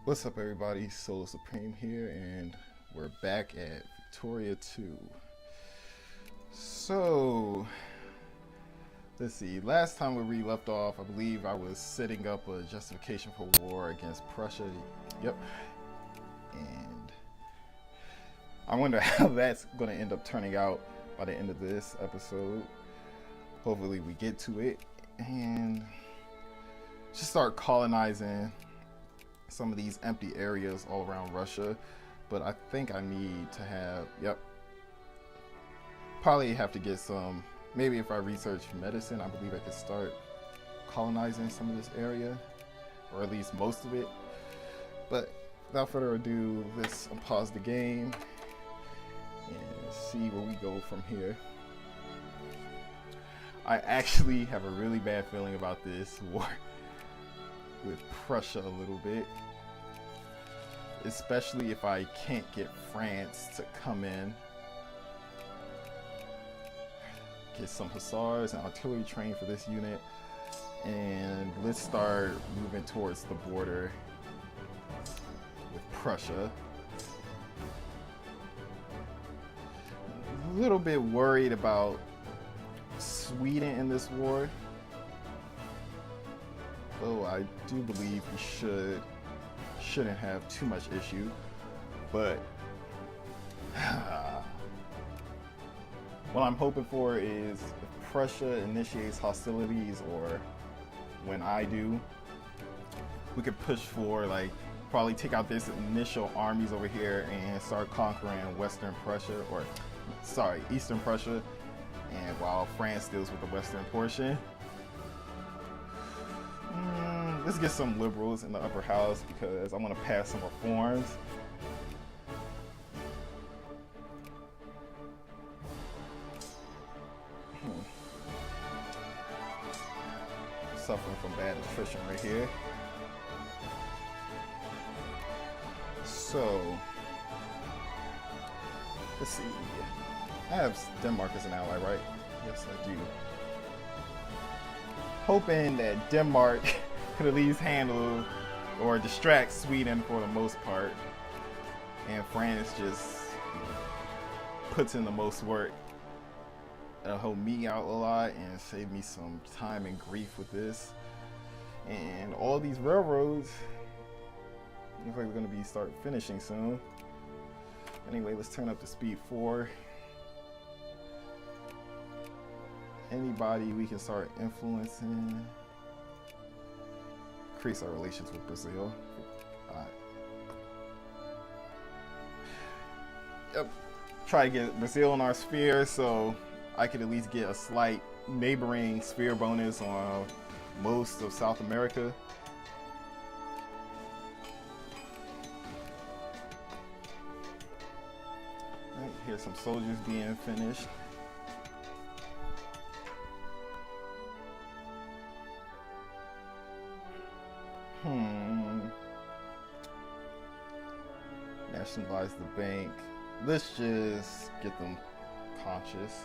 What's up, everybody? Solo Supreme here, and we're back at Victoria 2. So, let's see. Last time where we left off, I believe I was setting up a justification for war against Prussia. Yep. And I wonder how that's going to end up turning out by the end of this episode. Hopefully we get to it and just start colonizing some of these empty areas all around Russia. But I think I need to have, probably have to get some, maybe if I research medicine, I believe I could start colonizing some of this area, or at least most of it. But without further ado, let's pause the game and see where we go from here. I actually have a really bad feeling about this war with Prussia a little bit, especially if I can't get France to come in. Get some hussars and artillery train for this unit, and let's start moving towards the border with Prussia. A little bit worried about Sweden in this war. Oh, I do believe we shouldn't have too much issue, but what I'm hoping for is if Prussia initiates hostilities, or when I do, we could push for, like, probably take out this initial armies over here and start conquering Western Prussia, or sorry, Eastern Prussia, and while France deals with the Western portion. Let's get some liberals in the upper house because I want to pass some reforms. Suffering from bad attrition right here. So, let's see. I have Denmark as an ally, right? Yes, I do. Hoping that Denmark could at least handle or distract Sweden for the most part, and France just puts in the most work. It'll help me out a lot and save me some time and grief with this. And all these railroads looks like we're going to be start finishing soon. Anyway, let's turn up to speed 4. Anybody we can start influencing. Increase our relations with Brazil. Yep. Try to get Brazil in our sphere so I could at least get a slight neighboring sphere bonus on most of South America. Right, here's some soldiers being finished. Nationalize the bank. Let's just get them conscious.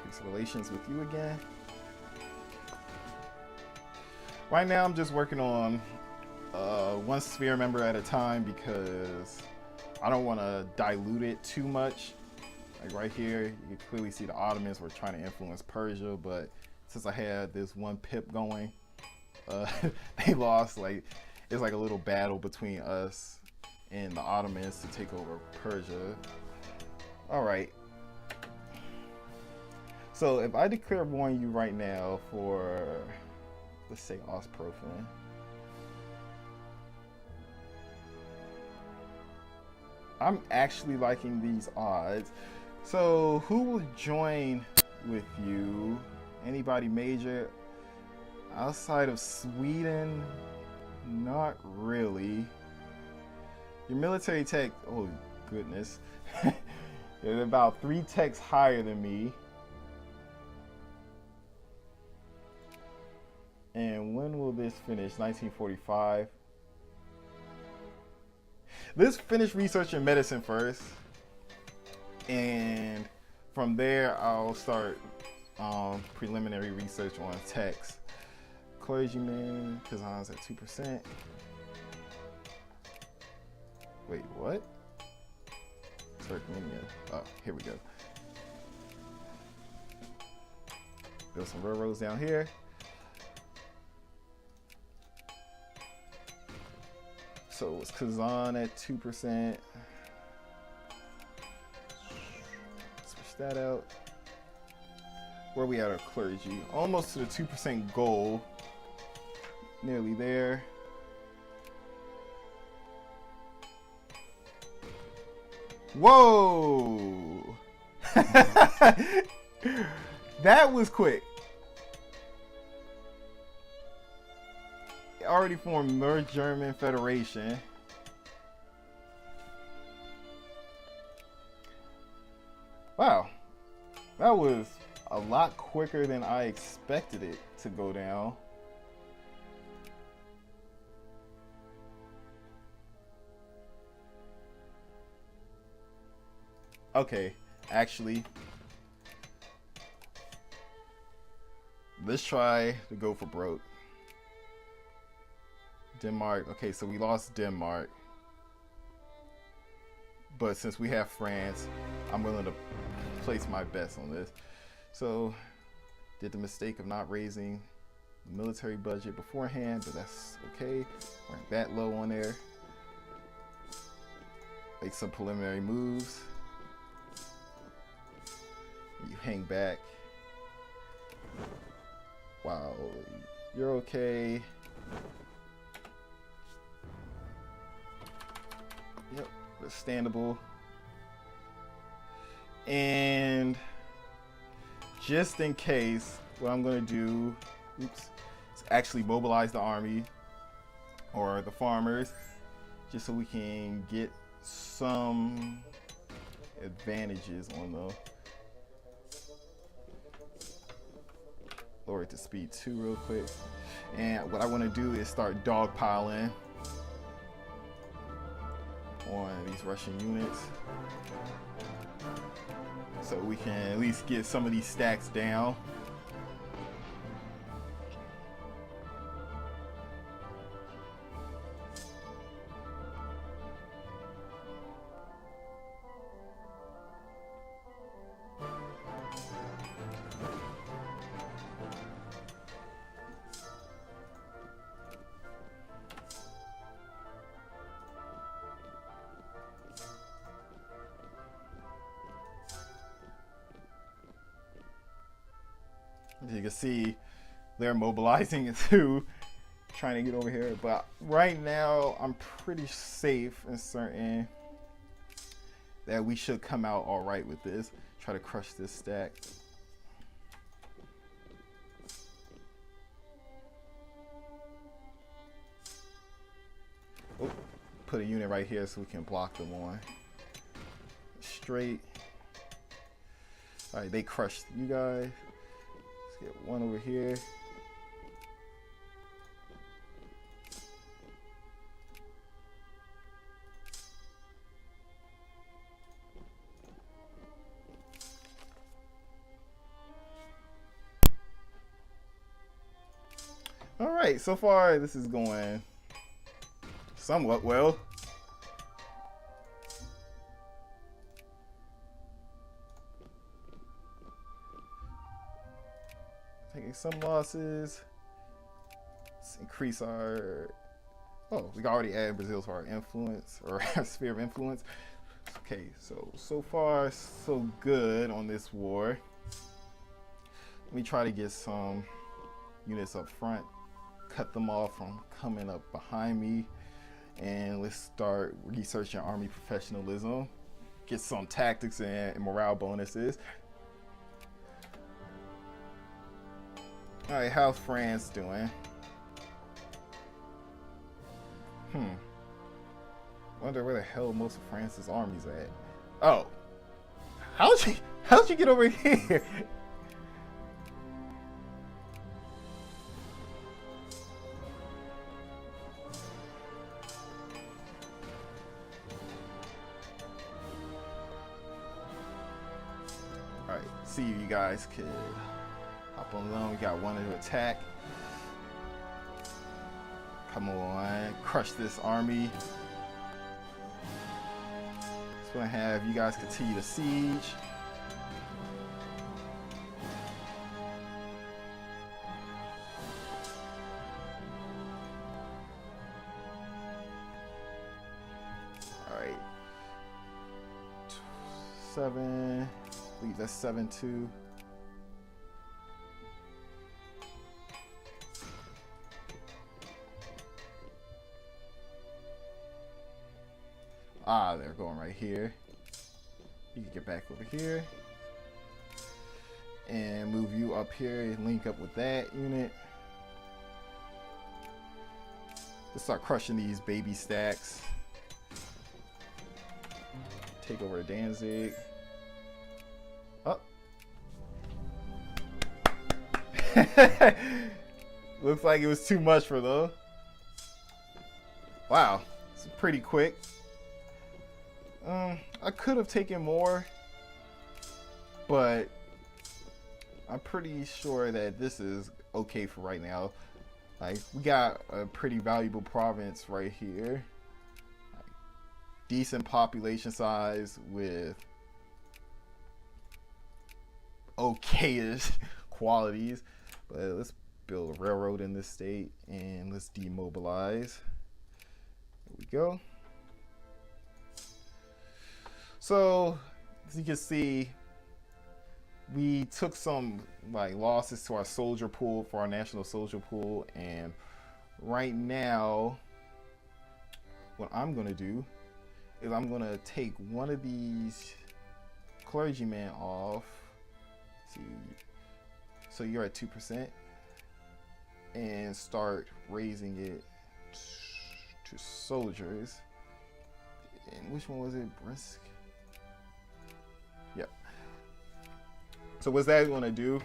Fix relations with you again. Right now I'm just working on one sphere member at a time because I don't want to dilute it too much. Like right here, you can clearly see the Ottomans were trying to influence Persia, but since I had this one pip going, they lost. Like, it's like a little battle between us and the Ottomans to take over Persia. All right. So if I declare war on you right now for, let's say, Ostprofen. I'm actually liking these odds. So who will join with you? Anybody major? Outside of Sweden? Not really. Your military tech, oh goodness. They're about 3 techs higher than me. And when will this finish? 1945. Let's finish researching medicine first. And from there, I'll start preliminary research on text. Clergyman, Kazan's at 2%. Wait, what? Turkmenia. Oh, here we go. Build some railroads down here. So it's Kazan at 2%. Switch that out. Where we at our clergy? Almost to the 2% goal. Nearly there. Whoa! That was quick. Already formed North German Federation. Wow. That was a lot quicker than I expected it to go down. Okay, actually, let's try to go for broke. Denmark, okay, so we lost Denmark. But since we have France, I'm willing to place my bets on this. So, did the mistake of not raising the military budget beforehand, but that's okay. We're that low on there. Make some preliminary moves. You hang back. Wow, you're okay. Yep, understandable. And just in case, what I'm gonna do, is actually mobilize the army or the farmers, just so we can get some advantages on the. Lower it to speed 2 real quick. And what I want to do is start dogpiling on these Russian units, so we can at least get some of these stacks down. As you can see, they're mobilizing it too, trying to get over here. But right now, I'm pretty safe and certain that we should come out all right with this. Try to crush this stack. Oh, put a unit right here so we can block them on. Straight. All right, they crushed you guys. Let's get one over here. All right, so far this is going somewhat well. Taking some losses. Let's increase our. Oh, we already added Brazil to our influence or our sphere of influence. Okay, so far so good on this war. Let me try to get some units up front, cut them off from coming up behind me, and let's start researching army professionalism, get some tactics and morale bonuses. All right, how's France doing? Wonder where the hell most of France's armies at. Oh, how'd you get over here? Alright, see if you guys could hop on loan. We got one to attack. Come on, crush this army. Just want to have you guys continue to siege. Alright. 7. I believe that's 7-2. Ah, they're going right here. You can get back over here and move you up here and link up with that unit. Let's start crushing these baby stacks. Take over Danzig. Oh. Looks like it was too much for them. Wow, it's pretty quick. I could have taken more, but I'm pretty sure that this is okay for right now. Like, we got a pretty valuable province right here. Like, decent population size with okay-ish qualities. But let's build a railroad in this state and let's demobilize. There we go. So, as you can see, we took some losses to our soldier pool, for our national soldier pool, and right now, what I'm gonna do is I'm gonna take one of these clergymen off. Let's see, so you're at 2%, and start raising it to soldiers. And which one was it? Brisk. Yep. So what that's going to do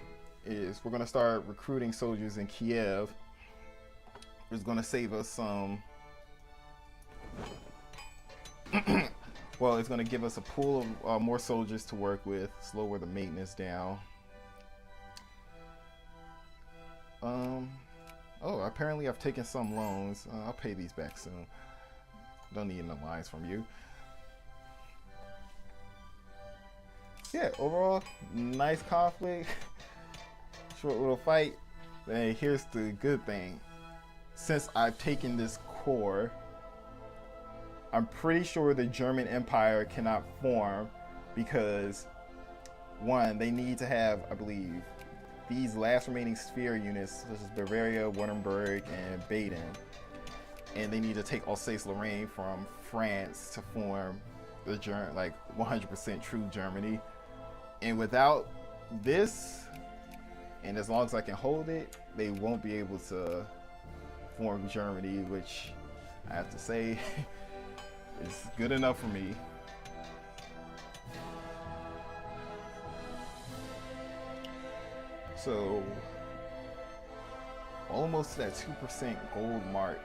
is we're going to start recruiting soldiers in Kiev. It's going to save us some. Well, it's going to give us a pool of more soldiers to work with, slower the maintenance down. Oh, apparently I've taken some loans. I'll pay these back soon. Don't need no lines from you. Yeah, overall, nice conflict. Short little fight. And here's the good thing. Since I've taken this core, I'm pretty sure the German Empire cannot form because, one, they need to have, I believe, these last remaining sphere units, such as Bavaria, Württemberg, and Baden. And they need to take Alsace-Lorraine from France to form the 100% true Germany. And without this, and as long as I can hold it, they won't be able to form Germany, which I have to say is good enough for me. So, almost that 2% gold mark.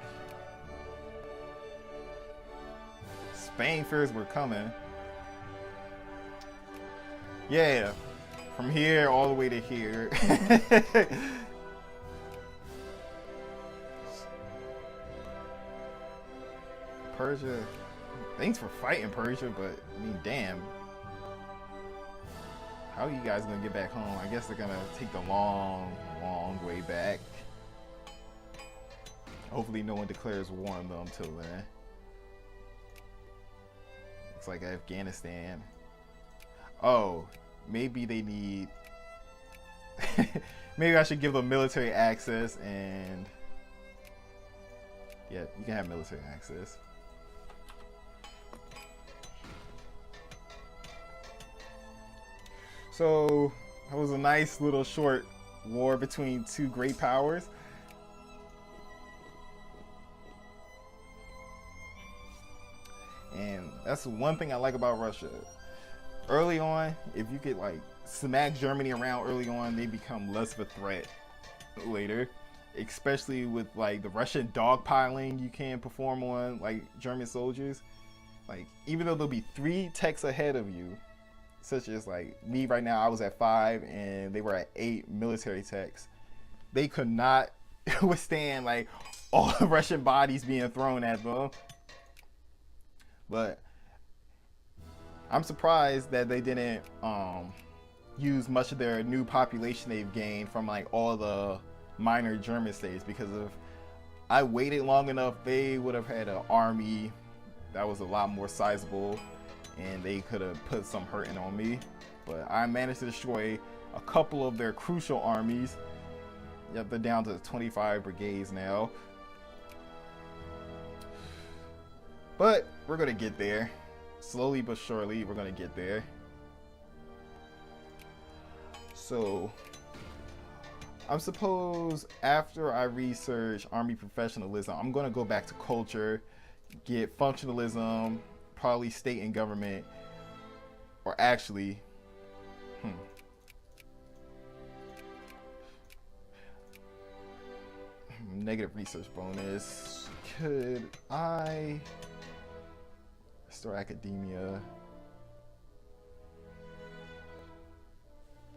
Spain fears we're coming. Yeah, from here all the way to here. Persia, thanks for fighting Persia, but I mean, damn. How are you guys gonna get back home? I guess they're gonna take the long way back. Hopefully no one declares war on them till then. Looks like Afghanistan. Oh, maybe they need... maybe I should give them military access and... Yeah, you can have military access. So, that was a nice little short war between two great powers. And that's one thing I like about Russia. Early on, if you could smack Germany around early on, they become less of a threat later. Especially with the Russian dogpiling you can perform on German soldiers. Even though they'll be 3 techs ahead of you, such as like me right now, I was at 5 and they were at 8 military techs. They could not withstand like all the Russian bodies being thrown at them. But I'm surprised that they didn't use much of their new population they've gained from like all the minor German states, because if I waited long enough, they would have had an army that was a lot more sizable and they could have put some hurting on me. But I managed to destroy a couple of their crucial armies. Yep, they're down to 25 brigades now. But we're gonna get there. Slowly but surely, we're gonna get there. So, I'm suppose after I research army professionalism, I'm gonna go back to culture, get functionalism, probably state and government, or actually, negative research bonus. Could I restore academia?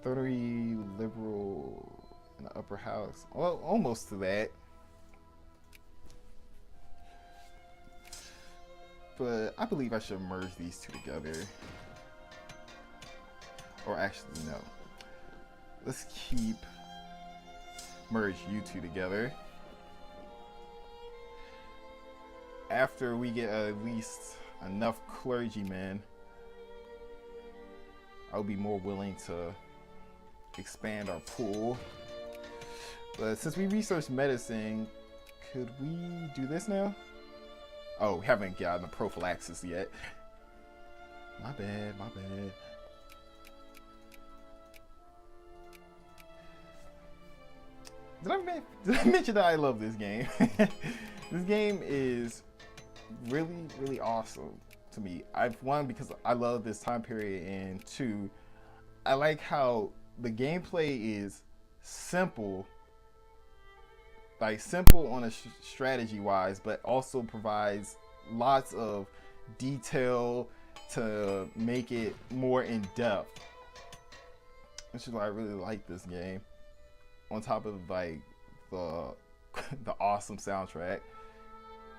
30 liberal in the upper house. Well, almost to that. But I believe I should merge these two together. Or actually, no. Let's merge you two together. After we get at least enough clergymen, I'll be more willing to expand our pool. But since we researched medicine, could we do this now? Oh, we haven't gotten the prophylaxis yet. My bad. Did I mention that I love this game? This game is really, really awesome to me. One, because I love this time period, and two, I like how the gameplay is simple, like simple on a strategy wise, but also provides lots of detail to make it more in depth, which is why I really like this game. On top of like the awesome soundtrack,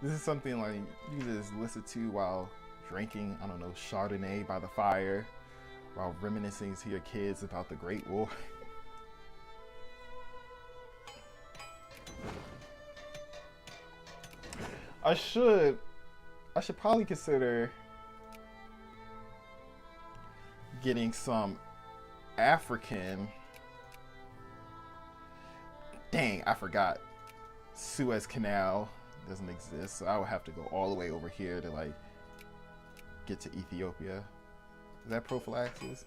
this is something like you can just listen to while drinking, I don't know, Chardonnay by the fire, while reminiscing to your kids about the Great War. I should probably consider getting some African. Dang, I forgot. Suez Canal doesn't exist, so I would have to go all the way over here to like get to Ethiopia. Is that prophylaxis?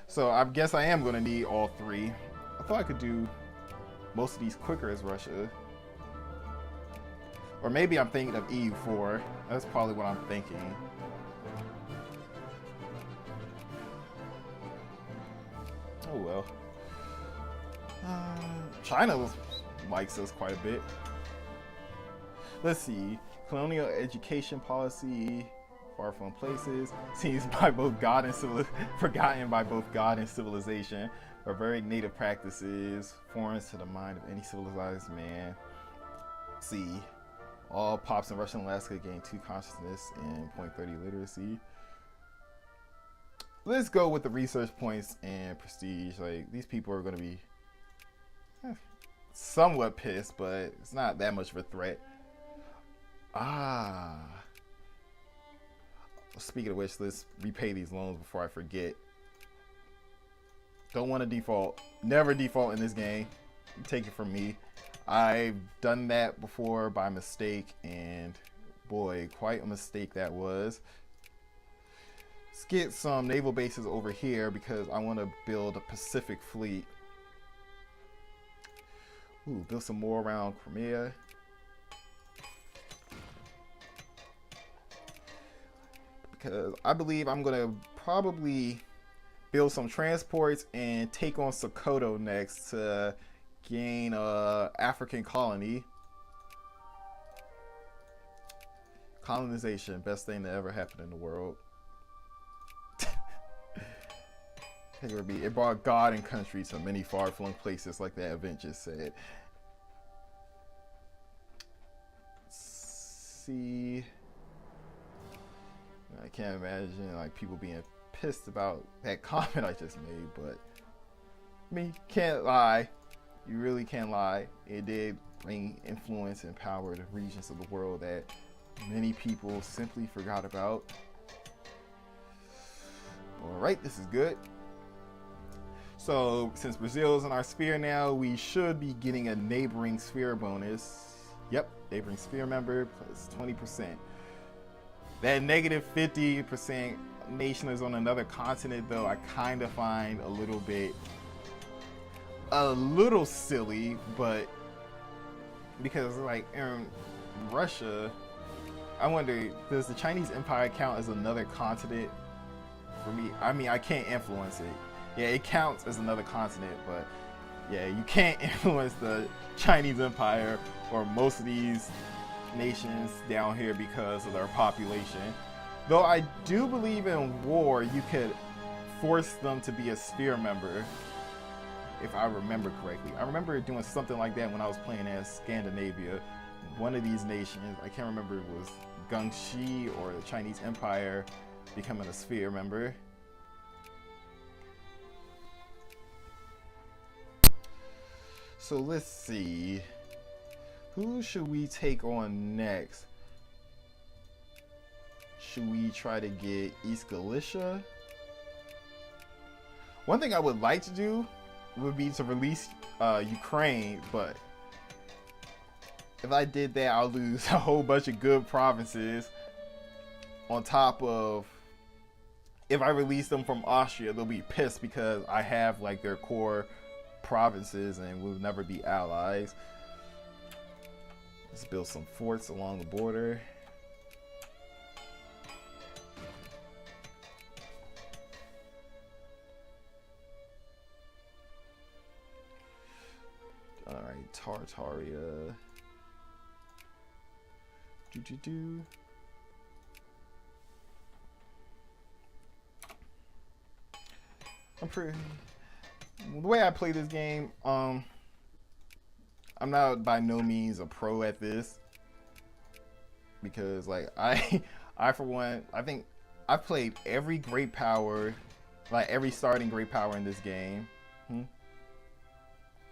So I guess I am gonna need all three. I thought I could do most of these quicker as Russia. Or maybe I'm thinking of EU4. That's probably what I'm thinking. Oh well. China likes us quite a bit. Let's see. Colonial education policy, far-flung places, seems by both God and forgotten by both God and civilization. Barbaric native practices, foreign to the mind of any civilized man. See, all pops in Russian Alaska gain 2 consciousness and 0.30 literacy. Let's go with the research points and prestige. Like, these people are going to be somewhat pissed, but it's not that much of a threat. Speaking of which, let's repay these loans before I forget. Don't want to default. Never default in this game. Take it from me. I've done that before by mistake, and boy, quite a mistake that was. Let's get some naval bases over here because I want to build a Pacific fleet. Ooh, build some more around Crimea. Because I believe I'm going to probably build some transports and take on Sokoto next to gain a African colony Colonization, best thing that ever happened in the world. It brought God and country to many far-flung places, like that event just said. See, I can't imagine like people being pissed about that comment I just made, but me can't lie. You really can't lie. It did bring influence and power to regions of the world that many people simply forgot about. All right, this is good. So since Brazil is in our sphere now, we should be getting a neighboring sphere bonus. Yep, neighboring sphere member plus 20%. That negative 50% nation is on another continent, though, I kind of find a little silly, but because like in Russia, I wonder, does the Chinese Empire count as another continent for me? I mean, I can't influence it. Yeah, it counts as another continent, but yeah, you can't influence the Chinese Empire or most of these nations down here because of their population. Though I do believe in war, you could force them to be a sphere member, if I remember correctly. I remember doing something like that when I was playing as Scandinavia. One of these nations, I can't remember, it was Gengshi or the Chinese Empire, becoming a sphere member. So let's see. Who should we take on next? Should we try to get East Galicia? One thing I would like to do would be to release Ukraine, but if I did that, I'll lose a whole bunch of good provinces. On top of, if I release them from Austria, they'll be pissed because I have like their core provinces and we'll never be allies. Let's build some forts along the border. All right, Tartaria. I'm pretty. The way I play this game, I'm not by no means a pro at this, because like I for one, I think I've played every great power, like every starting great power in this game.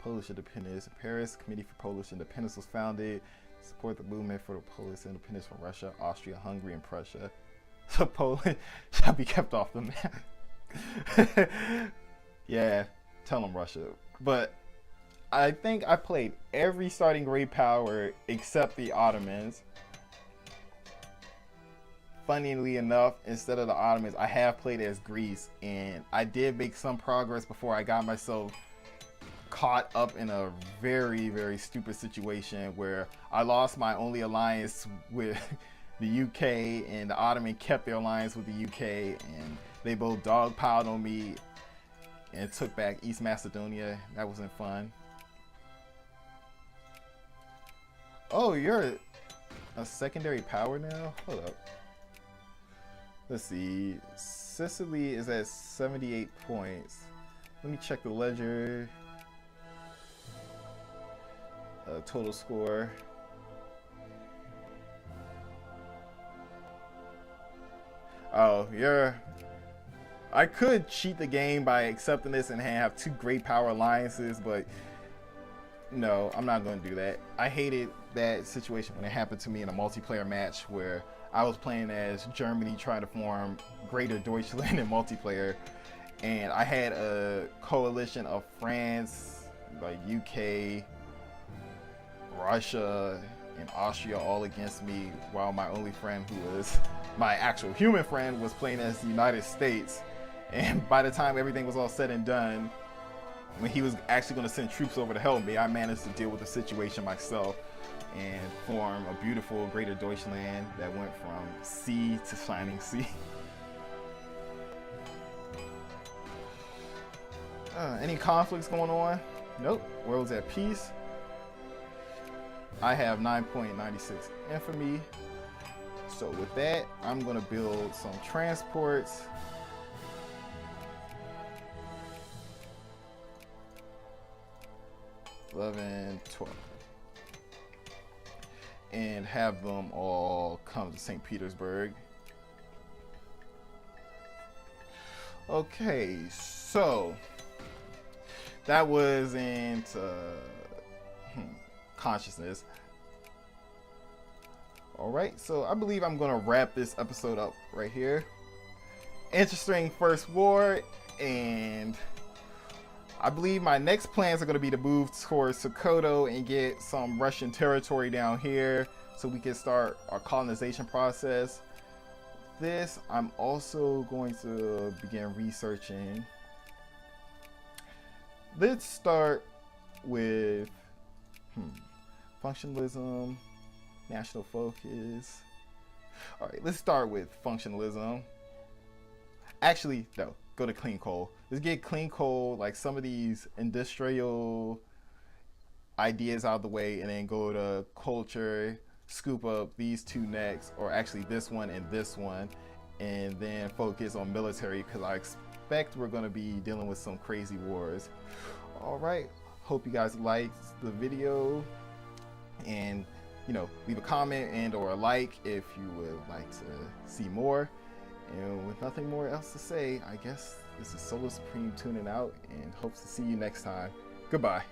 Polish independence. Paris Committee for Polish Independence was founded. Support the movement for the Polish independence from Russia, Austria, Hungary, and Prussia. So Poland shall be kept off the map. Yeah, tell them Russia. But I think I played every starting great power except the Ottomans. Funnily enough, instead of the Ottomans, I have played as Greece, and I did make some progress before I got myself caught up in a very, very stupid situation where I lost my only alliance with the UK, and the Ottoman kept their alliance with the UK, and they both dogpiled on me and took back East Macedonia. That wasn't fun. Oh, you're a secondary power now? Hold up. Let's see. Sicily is at 78 points. Let me check the ledger. Total score. Oh, I could cheat the game by accepting this and have two great power alliances, but no, I'm not going to do that. I hated that situation when it happened to me in a multiplayer match where I was playing as Germany trying to form Greater Deutschland in multiplayer, and I had a coalition of France, like UK, Russia, and Austria all against me, while my only friend, who was my actual human friend, was playing as the United States. And by the time everything was all said and done, when he was actually going to send troops over to help me, I managed to deal with the situation myself and form a beautiful Greater Deutschland that went from sea to shining sea. Any conflicts going on? Nope. World's at peace. I have 9.96 infamy. So with that, I'm gonna build some transports. $11, $12. And have them all come to St. Petersburg. Okay, so that was into consciousness. All right, so I believe I'm gonna wrap this episode up right here. Interesting first war, and I believe my next plans are gonna be to move towards Sokoto and get some Russian territory down here so we can start our colonization process. This, I'm also going to begin researching. Let's start with functionalism, national focus. All right, let's start with functionalism. Actually, no, go to clean coal. Let's get clean coal, like some of these industrial ideas out of the way, and then go to culture, scoop up these two next, or actually this one and this one, and then focus on military, because I expect we're going to be dealing with some crazy wars. All right, hope you guys liked the video, and leave a comment and or a like if you would like to see more. And with nothing more else to say, I guess this is Solo Supreme tuning out, and hopes to see you next time. Goodbye.